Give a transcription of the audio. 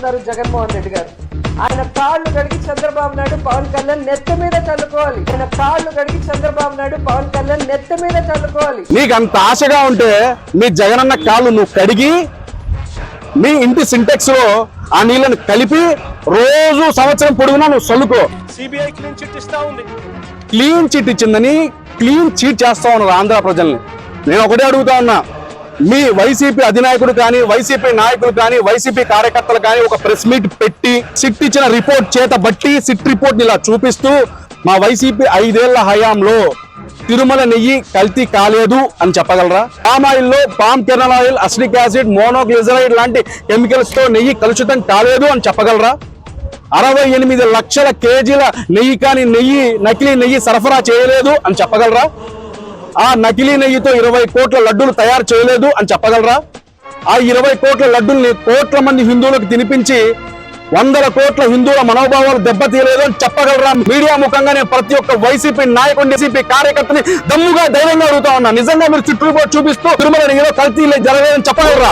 ఉన్నారు జగన్మోహన్ రెడ్డి గారు. ఆయన కాళ్ళు గడిగి చంద్రబాబు నాయుడు పవన్ కళ్యాణ్ నెత్తి మీద చల్లుకోవాలి. ఆయన కాళ్ళు గడిగి చంద్రబాబు నాయుడు పవన్ కళ్యాణ్ నెత్తి మీద చల్లుకోవాలి. నీకు అంత ఆశగా ఉంటే మీ జగనన్న కాళ్ళు నువ్వు కడిగి మీ ఇంటి సింటెక్స్ లో ఆ నీళ్ళని కలిపి రోజు సంవత్సరం పొడుగునా నువ్వు చల్లుకో. సిబిఐ క్లీన్ చిట్ ఇస్తా ఉంది. క్లీన్ చిట్ ఇచ్చిందని క్లీన్ చీట్ చేస్తా ఉన్నారు ఆంధ్ర ప్రజల్ని. నేను ఒకటే అడుగుతా ఉన్నా, మీ వైసీపీ అధినాయకుడు కానీ వైసీపీ నాయకులు కానీ వైసీపీ కార్యకర్తలు కానీ ఒక ప్రెస్ మీట్ పెట్టి సిట్ ఇచ్చిన రిపోర్ట్ చేత బట్టి సిట్ రిపోర్ట్ ఇలా చూపిస్తూ మా వైసీపీ 5 ఏళ్ల హయాంలో తిరుమల నెయ్యి కల్తీ కాలేదు అని చెప్పగలరా? పామ్ ఆయిల్ లో palm kernel oil, acetic acid, monoglyceride లాంటి కెమికల్స్ తో నెయ్యి కలుషితం కాలేదు అని చెప్పగలరా? 68 లక్షల కేజీల నెయ్యి కానీ నకిలీ నెయ్యి సరఫరా చేయలేదు అని చెప్పగలరా? ఆ నకిలీ నెయ్యితో 20 కోట్ల లడ్డూలు తయారు చేయలేదు అని చెప్పగలరా? ఆ 20 కోట్ల లడ్డూల్ని కోట్ల మంది హిందువులకు తినిపించి 100 కోట్ల హిందువుల మనోభావాలు దెబ్బతీయలేదు అని చెప్పగలరా? మీడియా ముఖంగా నేను ప్రతి ఒక్క వైసీపీ నాయకుడిని, వైసీపీ కార్యకర్తని దమ్ముగా ధైర్యంగా అడుగుతా ఉన్నా, నిజంగా మీరు చుట్టూ చూపిస్తూ తిరుమల నెయ్యిలో కల్తీ జరగలేదని చెప్పగలరా?